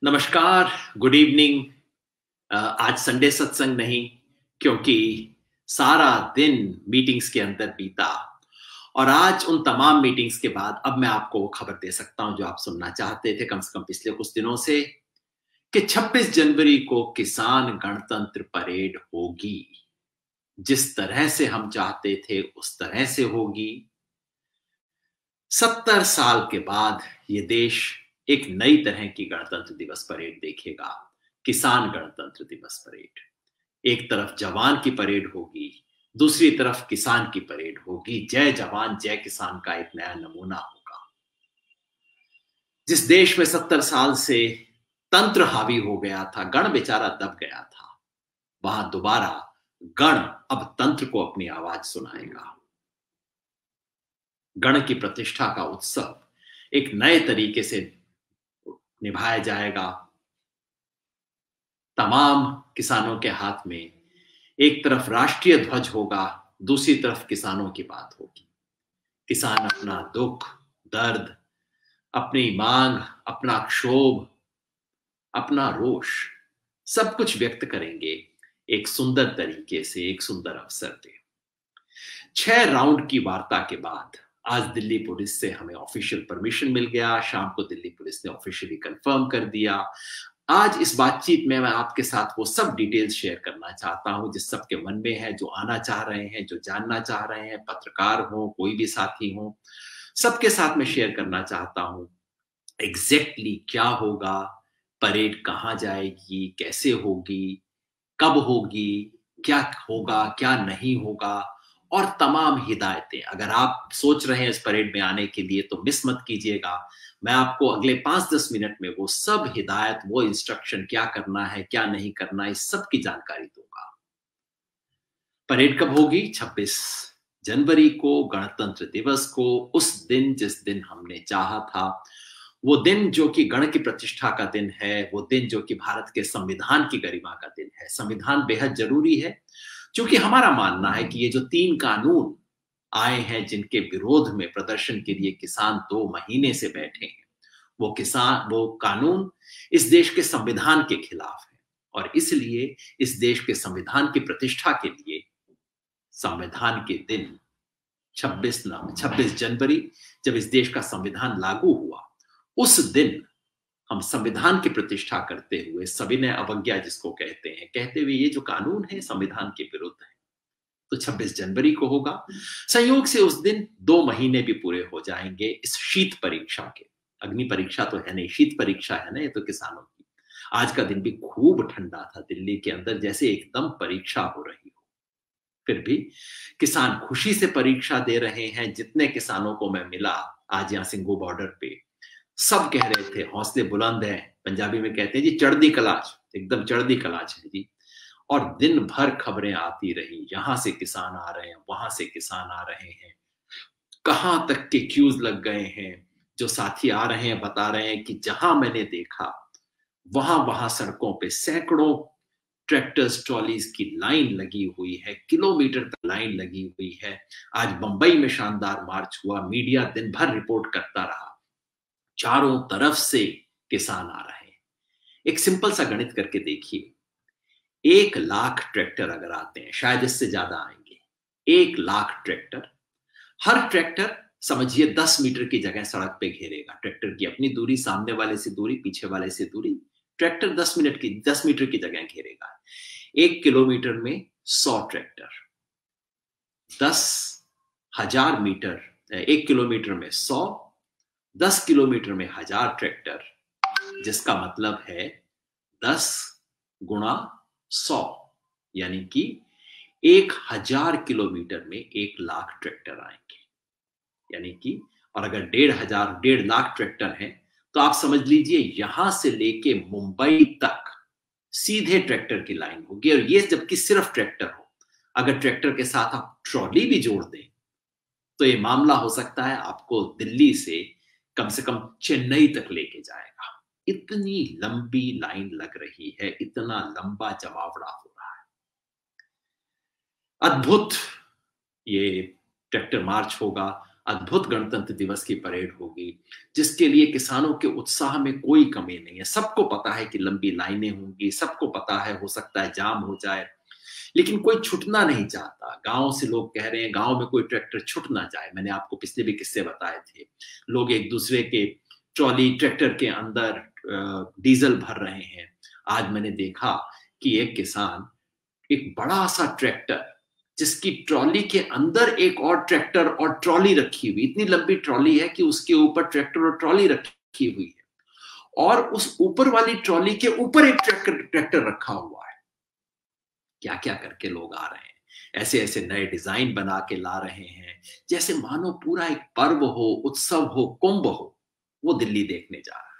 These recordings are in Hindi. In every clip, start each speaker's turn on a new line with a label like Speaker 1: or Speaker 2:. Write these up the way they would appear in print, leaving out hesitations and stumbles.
Speaker 1: नमस्कार, गुड इवनिंग। आज संडे सत्संग नहीं, क्योंकि सारा दिन मीटिंग्स के अंदर बीता और आज उन तमाम मीटिंग्स के बाद अब मैं आपको वो खबर दे सकता हूं जो आप सुनना चाहते थे कम से कम पिछले कुछ दिनों से, कि 26 जनवरी को किसान गणतंत्र परेड होगी। जिस तरह से हम चाहते थे उस तरह से होगी। 70 साल के बाद ये देश एक नई तरह की गणतंत्र दिवस परेड देखेगा। किसान गणतंत्र दिवस परेड। एक तरफ जवान की परेड होगी, दूसरी तरफ किसान की परेड होगी। जय जवान जय किसान का एक नया नमूना होगा। जिस देश में 70 साल से तंत्र हावी हो गया था, गण बेचारा दब गया था, वहां दोबारा गण अब तंत्र को अपनी आवाज सुनाएगा। गण की प्रतिष्ठा का उत्सव एक नए तरीके से निभाया जाएगा। तमाम किसानों के हाथ में एक तरफ राष्ट्रीय ध्वज होगा, दूसरी तरफ किसानों की बात होगी। किसान अपना दुख, दर्द, अपनी मांग, अपना क्षोभ, अपना रोष सब कुछ व्यक्त करेंगे एक सुंदर तरीके से, एक सुंदर अवसर पे। 6 राउंड की वार्ता के बाद आज दिल्ली पुलिस से हमें ऑफिशियल परमिशन मिल गया। शाम को दिल्ली पुलिस ने ऑफिशियली कंफर्म कर दिया। आज इस बातचीत में मैं आपके साथ वो सब डिटेल्स शेयर करना चाहता हूं जिस सबके मन में है, जो आना चाह रहे हैं, जो जानना चाह रहे हैं, पत्रकार हो, कोई भी साथी हो, सबके साथ मैं शेयर करना चाहता हूं एग्जैक्टली क्या होगा, परेड कहां जाएगी, कैसे होगी, कब होगी, क्या होगा, क्या नहीं होगा, और तमाम हिदायतें। अगर आप सोच रहे हैं इस परेड में आने के लिए तो मिस मत कीजिएगा। मैं आपको अगले 5-10 मिनट में वो सब हिदायत, वो इंस्ट्रक्शन, क्या करना है, क्या नहीं करना, इस सब की जानकारी दूंगा। परेड कब होगी? 26 जनवरी को, गणतंत्र दिवस को, उस दिन जिस दिन हमने चाहा था। वो दिन जो कि गण की प्रतिष्ठा का दिन है, वो दिन जो कि भारत के संविधान की गरिमा का दिन है। संविधान बेहद जरूरी है, क्योंकि हमारा मानना है कि ये जो 3 कानून आए हैं जिनके विरोध में प्रदर्शन के लिए किसान 2 महीने से बैठे हैं, वो कानून इस देश के संविधान के खिलाफ है। और इसलिए इस देश के संविधान की प्रतिष्ठा के लिए संविधान के दिन 26 जनवरी, जब इस देश का संविधान लागू हुआ, उस दिन हम संविधान की प्रतिष्ठा करते हुए, सविनय अवज्ञा जिसको कहते हुए ये जो कानून है संविधान के विरुद्ध है, तो 26 जनवरी को होगा। संयोग से उस दिन 2 महीने भी पूरे हो जाएंगे इस शीत परीक्षा के। अग्नि परीक्षा तो है नहीं, शीत परीक्षा है ना, ये तो किसानों की। आज का दिन भी खूब ठंडा था दिल्ली के अंदर, जैसे एकदम परीक्षा हो रही हो। फिर भी किसान खुशी से परीक्षा दे रहे हैं। जितने किसानों को मैं मिला आज यहाँ सिंघू बॉर्डर पे, सब कह रहे थे हौसले बुलंद है। पंजाबी में कहते हैं जी चढ़दी कलाच, एकदम चढ़दी कलाच है जी। और दिन भर खबरें आती रही, यहां से किसान आ रहे हैं, वहां से किसान आ रहे हैं, कहां तक के क्यूज लग गए हैं। जो साथी आ रहे हैं बता रहे हैं कि जहां मैंने देखा वहां वहां सड़कों पे सैकड़ों ट्रैक्टर्स, ट्रॉलीज की लाइन लगी हुई है, किलोमीटर तक लाइन लगी हुई है। आज मुंबई में शानदार मार्च हुआ, मीडिया दिन भर रिपोर्ट करता रहा। चारों तरफ से किसान आ रहे हैं। एक सिंपल सा गणित करके देखिए, 1 लाख ट्रैक्टर अगर आते हैं, शायद इससे ज्यादा आएंगे, 1 लाख ट्रैक्टर, हर ट्रैक्टर समझिए 10 मीटर की जगह सड़क पे घेरेगा। ट्रैक्टर की अपनी दूरी, सामने वाले से दूरी, पीछे वाले से दूरी, ट्रैक्टर 10 मीटर की जगह घेरेगा। 1 किलोमीटर में 100 ट्रैक्टर, 10,000 मीटर, 1 किलोमीटर में 100, 10 किलोमीटर में 1000 ट्रैक्टर, जिसका मतलब है 10 गुणा 100, यानी कि 1000 किलोमीटर में 1 लाख ट्रैक्टर आएंगे। यानी कि, और अगर 1.5 लाख ट्रैक्टर हैं, तो आप समझ लीजिए यहां से लेके मुंबई तक सीधे ट्रैक्टर की लाइन होगी। और ये जबकि सिर्फ ट्रैक्टर हो, अगर ट्रैक्टर के साथ आप ट्रॉली भी जोड़ दें तो ये मामला हो सकता है आपको दिल्ली से कम चेन्नई तक लेके जाएगा। इतनी लंबी लाइन लग रही है, इतना लंबा जमावड़ा हो रहा है। अद्भुत ये ट्रैक्टर मार्च होगा। अद्भुत गणतंत्र दिवस की परेड होगी, जिसके लिए किसानों के उत्साह में कोई कमी नहीं है। सबको पता है कि लंबी लाइनें होंगी, सबको पता है हो सकता है जाम हो जाए, लेकिन कोई छूटना नहीं चाहता। गांव से लोग कह रहे हैं गांव में कोई ट्रैक्टर छूट ना जाए। मैंने आपको पिछले भी किस्से बताए थे, लोग एक दूसरे के ट्रॉली ट्रैक्टर के अंदर डीजल भर रहे हैं। आज मैंने देखा कि एक किसान एक बड़ा सा ट्रैक्टर, जिसकी ट्रॉली के अंदर एक और ट्रैक्टर और ट्रॉली रखी हुई, इतनी लंबी ट्रॉली है कि उसके ऊपर ट्रैक्टर और ट्रॉली रखी हुई है, और उस ऊपर वाली ट्रॉली के ऊपर एक ट्रैक्टर रखा हुआ है। क्या क्या करके लोग आ रहे हैं, ऐसे ऐसे नए डिजाइन बना के ला रहे हैं, जैसे मानो पूरा एक पर्व हो, उत्सव हो, कुंभ हो, वो दिल्ली देखने जा रहा है।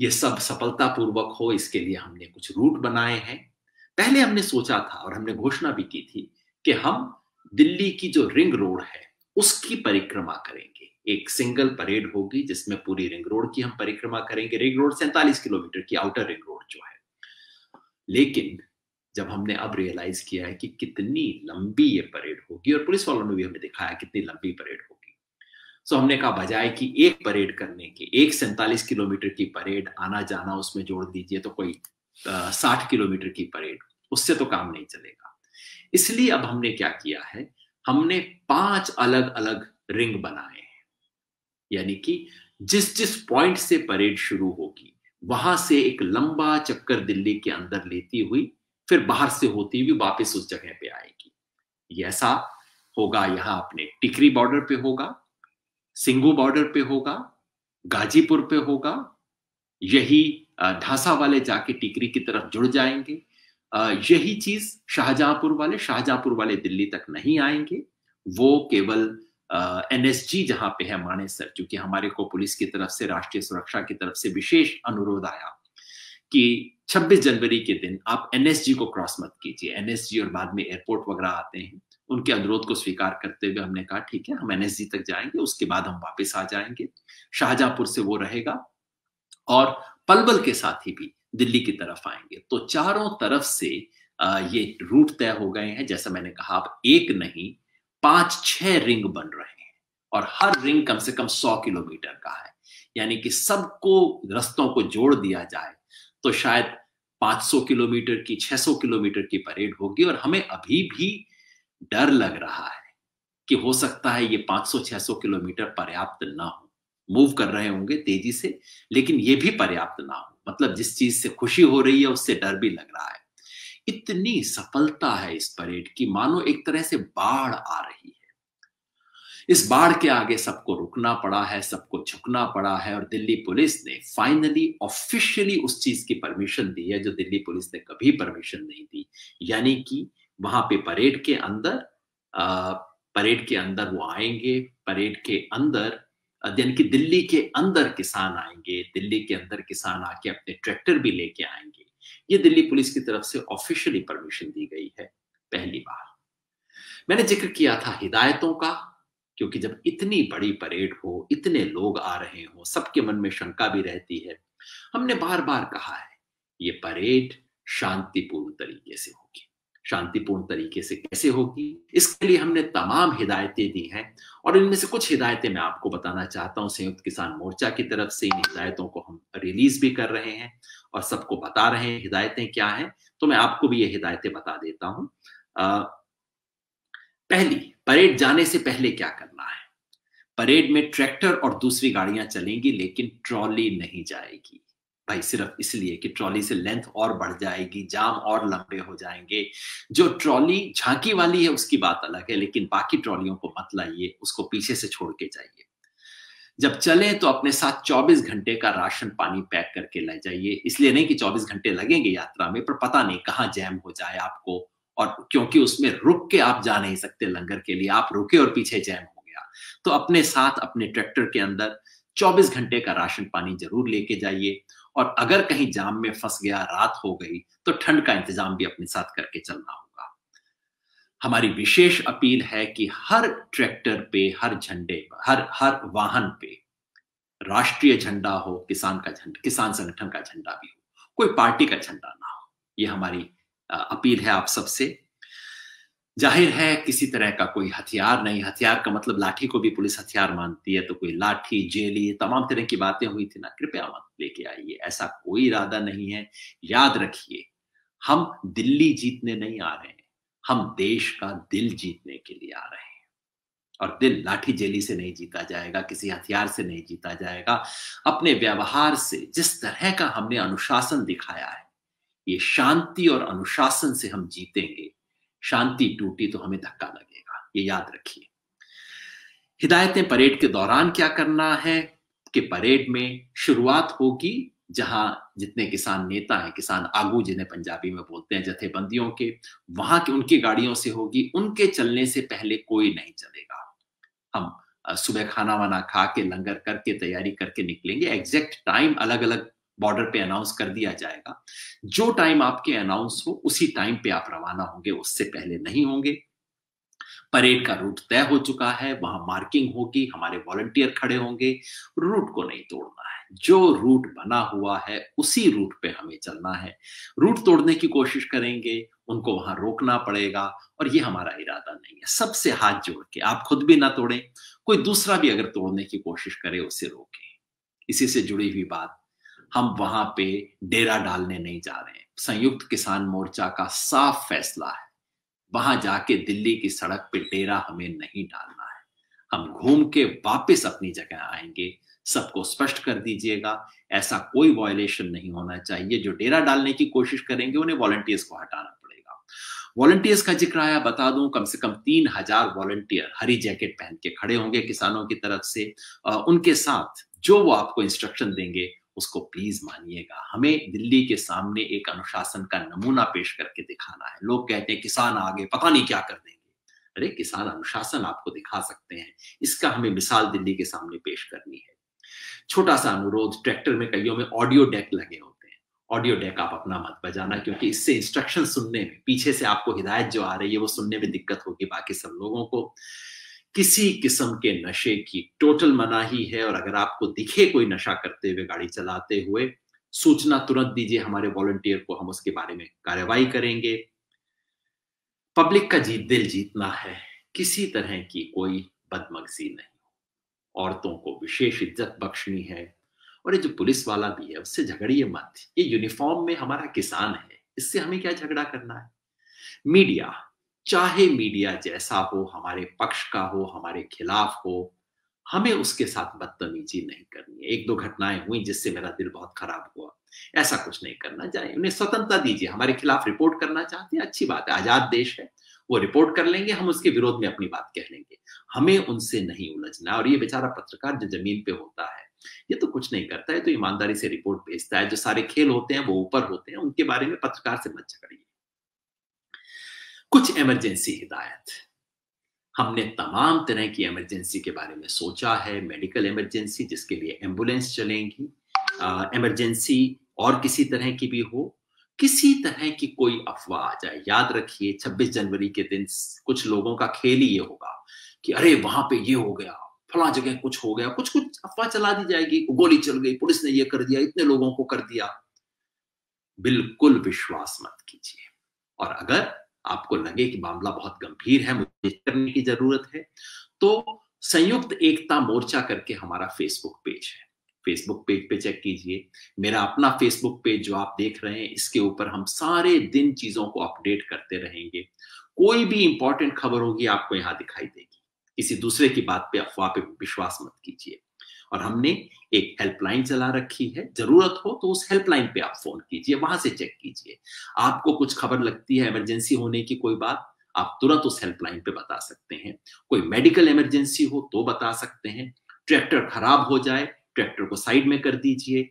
Speaker 1: ये सब सफलतापूर्वक हो, इसके लिए हमने कुछ रूट बनाए हैं। पहले हमने सोचा था और हमने घोषणा भी की थी कि हम दिल्ली की जो रिंग रोड है उसकी परिक्रमा करेंगे। एक सिंगल परेड होगी जिसमें पूरी रिंग रोड की हम परिक्रमा करेंगे। रिंग रोड 47 किलोमीटर की आउटर रिंग रोड जो है। लेकिन जब हमने अब रियलाइज किया है कि कितनी लंबी ये परेड होगी, और पुलिस वालों ने भी हमें दिखाया कितनी लंबी परेड होगी, सो हमने कहा बजाय कि एक परेड करने के, एक 47 किलोमीटर की परेड आना जाना उसमें जोड़ दीजिए तो कोई 60 किलोमीटर की परेड, उससे तो काम नहीं चलेगा। इसलिए अब हमने क्या किया है, हमने 5 अलग अलग रिंग बनाए हैं। यानी कि जिस जिस पॉइंट से परेड शुरू होगी वहां से एक लंबा चक्कर दिल्ली के अंदर लेती हुई फिर बाहर से होती हुई वापस उस जगह पे आएगी। ये ऐसा होगा, यहां अपने टिकरी बॉर्डर पे होगा, सिंगू बॉर्डर पे होगा, गाजीपुर पे होगा, यही ढासा वाले जाके टिकरी की तरफ जुड़ जाएंगे। यही चीज शाहजहांपुर वाले दिल्ली तक नहीं आएंगे। वो केवल एनएसजी जहां पे है मानेसर, क्योंकि हमारे को पुलिस की तरफ से, राष्ट्रीय सुरक्षा की तरफ से विशेष अनुरोध आया कि 26 जनवरी के दिन आप एनएसजी को क्रॉस मत कीजिए। एनएसजी और बाद में एयरपोर्ट वगैरह आते हैं, उनके अनुरोध को स्वीकार करते हुए हमने कहा ठीक है, हम एनएसजी तक जाएंगे, उसके बाद हम वापस आ जाएंगे। शाहजहांपुर से वो रहेगा और पलवल के साथ ही भी दिल्ली की तरफ आएंगे। तो चारों तरफ से ये रूट तय हो गए हैं। जैसा मैंने कहा, अब एक नहीं 5-6 रिंग बन रहे हैं, और हर रिंग कम से कम 100 किलोमीटर का है। यानी कि सबको रस्तों को जोड़ दिया जाए तो शायद 500 किलोमीटर की, 600 किलोमीटर की परेड होगी। और हमें अभी भी डर लग रहा है कि हो सकता है ये 500-600 किलोमीटर पर्याप्त ना हो। मूव कर रहे होंगे तेजी से, लेकिन ये भी पर्याप्त ना हो। मतलब जिस चीज से खुशी हो रही है उससे डर भी लग रहा है। इतनी सफलता है इस परेड की, मानो एक तरह से बाढ़ आ रही है। इस बाढ़ के आगे सबको रुकना पड़ा है, सबको झुकना पड़ा है, और दिल्ली पुलिस ने फाइनली ऑफिशियली उस चीज की परमिशन दी है जो दिल्ली पुलिस ने कभी परमिशन नहीं दी। यानी कि वहां पे परेड के अंदर वो आएंगे, परेड के अंदर यानी कि दिल्ली के अंदर किसान आएंगे, दिल्ली के अंदर किसान आके अपने ट्रैक्टर भी लेके आएंगे। ये दिल्ली पुलिस की तरफ से ऑफिशियली परमिशन दी गई है पहली बार। मैंने जिक्र किया था हिदायतों का, क्योंकि जब इतनी बड़ी परेड हो, इतने लोग आ रहे हो, सबके मन में शंका भी रहती है। हमने बार बार कहा है ये परेड शांतिपूर्ण तरीके से होगी। शांतिपूर्ण तरीके से कैसे होगी, इसके लिए हमने तमाम हिदायतें दी हैं, और इनमें से कुछ हिदायतें मैं आपको बताना चाहता हूं। संयुक्त किसान मोर्चा की तरफ से इन हिदायतों को हम रिलीज भी कर रहे हैं और सबको बता रहे हैं हिदायतें क्या हैं। तो मैं आपको भी ये हिदायतें बता देता हूं। पहली, परेड जाने से पहले क्या करना है। परेड में ट्रैक्टर और दूसरी गाड़ियां चलेंगी, लेकिन ट्रॉली नहीं जाएगी। भाई सिर्फ इसलिए कि ट्रॉली से लेंथ और बढ़ जाएगी, जाम और लंबे हो जाएंगे। जो ट्रॉली झांकी वाली है उसकी बात अलग है, लेकिन बाकी ट्रॉलियों को मत लाइए, उसको पीछे से छोड़ के जाइए। जब चले तो अपने साथ 24 घंटे का राशन पानी पैक करके ले जाइए। इसलिए नहीं कि 24 घंटे लगेंगे यात्रा में, पर पता नहीं कहाँ जैम हो जाए आपको, और क्योंकि उसमें रुक के आप जा नहीं सकते लंगर के लिए, आप रुके और पीछे जैम हो गया, तो अपने साथ अपने ट्रैक्टर के अंदर 24 घंटे का राशन पानी जरूर लेके जाइए। और अगर कहीं जाम में फंस गया, रात हो गई, तो ठंड का इंतजाम भी अपने साथ करके चलना होगा। हमारी विशेष अपील है कि हर ट्रैक्टर पे, हर झंडे पर, हर वाहन पे राष्ट्रीय झंडा हो, किसान का झंडा, किसान संगठन का झंडा भी हो, कोई पार्टी का झंडा ना हो। ये हमारी अपील है आप सबसे। जाहिर है किसी तरह का कोई हथियार नहीं, हथियार का मतलब लाठी को भी पुलिस हथियार मानती है, तो कोई लाठी, जेली तमाम तरह की बातें हुई थी ना, कृपया मत लेके आइए, ऐसा कोई इरादा नहीं है। याद रखिए, हम दिल्ली जीतने नहीं आ रहे हैं, हम देश का दिल जीतने के लिए आ रहे हैं। और दिल लाठी जेली से नहीं जीता जाएगा, किसी हथियार से नहीं जीता जाएगा। अपने व्यवहार से, जिस तरह का हमने अनुशासन दिखाया है, ये शांति और अनुशासन से हम जीतेंगे। शांति टूटी तो हमें धक्का लगेगा, ये याद रखिए। हिदायतें परेड के दौरान क्या करना है कि परेड में शुरुआत होगी जहां जितने किसान नेता हैं, किसान आगू जिन्हें पंजाबी में बोलते हैं, जथेबंदियों के, वहां की उनकी गाड़ियों से होगी। उनके चलने से पहले कोई नहीं चलेगा। हम सुबह खाना वाना खा के, लंगर करके, तैयारी करके निकलेंगे। एग्जैक्ट टाइम अलग अलग बॉर्डर पे अनाउंस कर दिया जाएगा। जो टाइम आपके अनाउंस हो उसी टाइम पे आप रवाना होंगे, उससे पहले नहीं होंगे। परेड का रूट तय हो चुका है, वहां मार्किंग होगी, हमारे वॉलंटियर खड़े होंगे। रूट को नहीं तोड़ना है, जो रूट बना हुआ है उसी रूट पे हमें चलना है। रूट तोड़ने की कोशिश करेंगे, उनको वहां रोकना पड़ेगा, और ये हमारा इरादा नहीं है। सबसे हाथ जोड़ के, आप खुद भी ना तोड़ें, कोई दूसरा भी अगर तोड़ने की कोशिश करे उसे रोकें। इसी से जुड़ी हुई बात, हम वहां पे डेरा डालने नहीं जा रहे हैं। संयुक्त किसान मोर्चा का साफ फैसला है, वहां जाके दिल्ली की सड़क पे डेरा हमें नहीं डालना है। हम घूम के वापस अपनी जगह आएंगे। सबको स्पष्ट कर दीजिएगा, ऐसा कोई वायलेशन नहीं होना चाहिए। जो डेरा डालने की कोशिश करेंगे उन्हें वॉलंटियर्स को हटाना पड़ेगा। वॉलंटियर्स का जिक्र आया, बता दूं, कम से कम 3000 वॉलंटियर हरी जैकेट पहन के खड़े होंगे किसानों की तरफ से। उनके साथ जो वो आपको इंस्ट्रक्शन देंगे उसको प्लीज मानिएगा। हमें दिल्ली के सामने एक अनुशासन का नमूना पेश करके दिखाना है। लोग कहते हैं किसान आगे पता नहीं क्या कर देंगे। अरे, किसान अनुशासन आपको दिखा सकते हैं, इसका हमें मिसाल दिल्ली के सामने पेश करनी है। छोटा सा अनुरोध, ट्रैक्टर में कईयों में ऑडियो डेक लगे होते हैं। ऑडियो डेक आप अपना मत बजाना, क्योंकि इससे इंस्ट्रक्शन सुनने में, पीछे से आपको हिदायत जो आ रही है वो सुनने में दिक्कत होगी बाकी सब लोगों को। किसी किस्म के नशे की टोटल मनाही है, और अगर आपको दिखे कोई नशा करते हुए गाड़ी चलाते हुए, सूचना तुरंत दीजिए हमारे वॉलंटियर को, हम उसके बारे में कार्रवाई करेंगे। पब्लिक का दिल जीतना है, किसी तरह की कोई बदमगजी नहीं। औरतों को विशेष इज्जत बख्शनी है, और ये जो पुलिस वाला भी है उससे झगड़िए मत। ये यूनिफॉर्म में हमारा किसान है, इससे हमें क्या झगड़ा करना है। मीडिया, चाहे मीडिया जैसा हो, हमारे पक्ष का हो, हमारे खिलाफ हो, हमें उसके साथ बदतमीजी नहीं करनी है। एक दो घटनाएं हुई जिससे मेरा दिल बहुत खराब हुआ, ऐसा कुछ नहीं करना चाहिए। उन्हें स्वतंत्रता दीजिए, हमारे खिलाफ रिपोर्ट करना चाहते हैं, अच्छी बात है, आजाद देश है, वो रिपोर्ट कर लेंगे, हम उसके विरोध में अपनी बात कह लेंगे। हमें उनसे नहीं उलझना। और ये बेचारा पत्रकार जो जमीन पे होता है, ये तो कुछ नहीं करता है, तो ईमानदारी से रिपोर्ट भेजता है। जो सारे खेल होते हैं वो ऊपर होते हैं, उनके बारे में पत्रकार से मत झगड़िए। कुछ इमरजेंसी हिदायत, हमने तमाम तरह की इमरजेंसी के बारे में सोचा है। मेडिकल इमरजेंसी जिसके लिए एम्बुलेंस चलेंगी, इमरजेंसी और किसी तरह की भी हो, किसी तरह की कोई अफवाह आ जाए, याद रखिए 26 जनवरी के दिन कुछ लोगों का खेल ही ये होगा कि अरे वहां पे ये हो गया, फला जगह कुछ हो गया, कुछ कुछ अफवाह चला दी जाएगी, गोली चल गई, पुलिस ने ये कर दिया, इतने लोगों को कर दिया। बिल्कुल विश्वास मत कीजिए। और अगर आपको लगे कि मामला बहुत गंभीर है, मुझे करने की जरूरत है, तो संयुक्त एकता मोर्चा करके हमारा फेसबुक पेज है, फेसबुक पेज पे चेक कीजिए। मेरा अपना फेसबुक पेज जो आप देख रहे हैं, इसके ऊपर हम सारे दिन चीजों को अपडेट करते रहेंगे। कोई भी इंपॉर्टेंट खबर होगी आपको यहां दिखाई देगी। किसी दूसरे की बात पे, अफवाह पे विश्वास मत कीजिए। और हमने एक हेल्पलाइन चला रखी है, जरूरत हो तो उस हेल्पलाइन पे आप फोन कीजिए, वहां से चेक कीजिए। आपको कुछ खबर लगती है इमरजेंसी होने की कोई बात, आप तुरंत उस हेल्पलाइन पे बता सकते हैं। कोई मेडिकल इमरजेंसी हो तो बता सकते हैं। ट्रैक्टर खराब हो जाए, ट्रैक्टर को साइड में कर दीजिए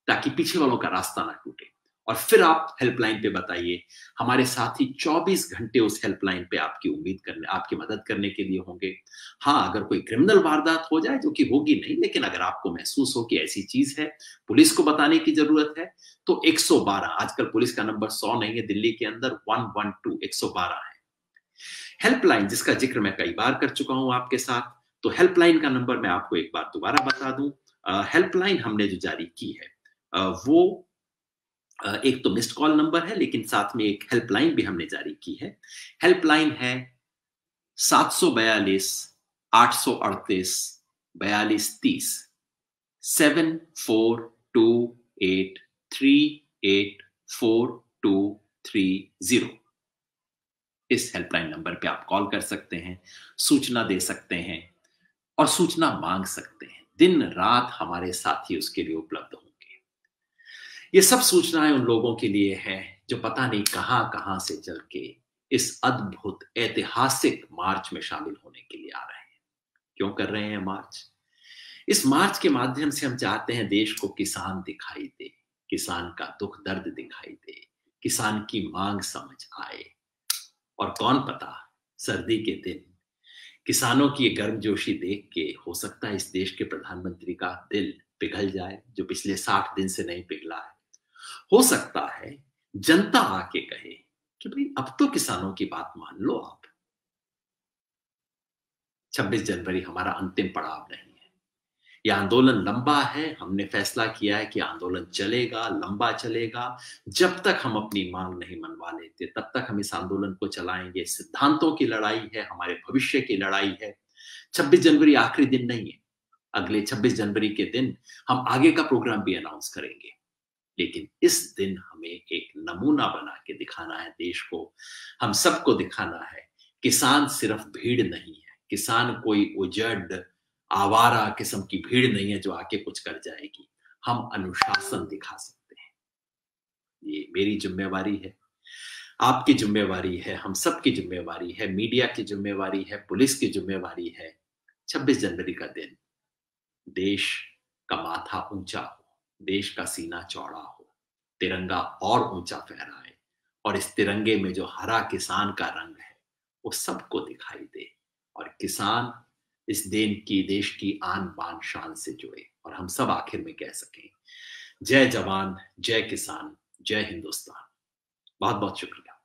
Speaker 1: ताकि पीछे वालों का रास्ता ना टूटे, और फिर आप हेल्पलाइन पे बताइए। हमारे साथी 24 घंटे उस हेल्पलाइन पे आपकी उम्मीद करने, आपकी मदद करने के लिए होंगे। हाँ, अगर कोई क्रिमिनल वारदात हो जाए, जो कि होगी नहीं, लेकिन अगर आपको महसूस हो कि ऐसी चीज है, पुलिस को बताने की जरूरत है, तो 112, आजकल पुलिस का नंबर 100 नहीं है, दिल्ली के अंदर 112 112 है। हेल्पलाइन जिसका जिक्र मैं कई बार कर चुका हूं आपके साथ, तो हेल्पलाइन का नंबर मैं आपको एक बार दोबारा बता दूं। हेल्पलाइन हमने जो जारी की है, वो एक तो मिस्ड कॉल नंबर है, लेकिन साथ में एक हेल्पलाइन भी हमने जारी की है। हेल्पलाइन है 742 838 4230 7428384230 इस हेल्पलाइन नंबर पे आप कॉल कर सकते हैं, सूचना दे सकते हैं और सूचना मांग सकते हैं। दिन रात हमारे साथी उसके लिए उपलब्ध होंगे। ये सब सूचनाएं उन लोगों के लिए हैं जो पता नहीं कहां कहां से चल के इस अद्भुत ऐतिहासिक मार्च में शामिल होने के लिए आ रहे हैं। क्यों कर रहे हैं मार्च? इस मार्च के माध्यम से हम चाहते हैं देश को किसान दिखाई दे, किसान का दुख दर्द दिखाई दे, किसान की मांग समझ आए। और कौन पता, सर्दी के दिन किसानों की ये गर्मजोशी देख के हो सकता है इस देश के प्रधानमंत्री का दिल पिघल जाए, जो पिछले 60 दिन से नहीं पिघला है। हो सकता है जनता आके कहे कि भाई अब तो किसानों की बात मान लो आप। 26 जनवरी हमारा अंतिम पड़ाव नहीं है। यह आंदोलन लंबा है। हमने फैसला किया है कि आंदोलन चलेगा, लंबा चलेगा। जब तक हम अपनी मांग नहीं मनवा लेते तब तक हम इस आंदोलन को चलाएंगे। सिद्धांतों की लड़ाई है, हमारे भविष्य की लड़ाई है। 26 जनवरी आखिरी दिन नहीं है। अगले 26 जनवरी के दिन हम आगे का प्रोग्राम भी अनाउंस करेंगे। लेकिन इस दिन हमें एक नमूना बना के दिखाना है देश को, हम सबको दिखाना है किसान सिर्फ भीड़ नहीं है, किसान कोई उजड़ आवारा किस्म की भीड़ नहीं है जो आके कुछ कर जाएगी। हम अनुशासन दिखा सकते हैं। ये मेरी जिम्मेवारी है, आपकी जिम्मेवारी है, हम सबकी जिम्मेवारी है, मीडिया की जिम्मेवारी है, पुलिस की जिम्मेवारी है। 26 जनवरी का दिन देश का माथा ऊंचा हो, देश का सीना चौड़ा हो, तिरंगा और ऊंचा फहराए और इस तिरंगे में जो हरा किसान का रंग है वो सबको दिखाई दे और किसान इस देश की आन बान शान से जुड़े और हम सब आखिर में कह सकें, जय जवान, जय किसान, जय हिंदुस्तान। बहुत बहुत शुक्रिया।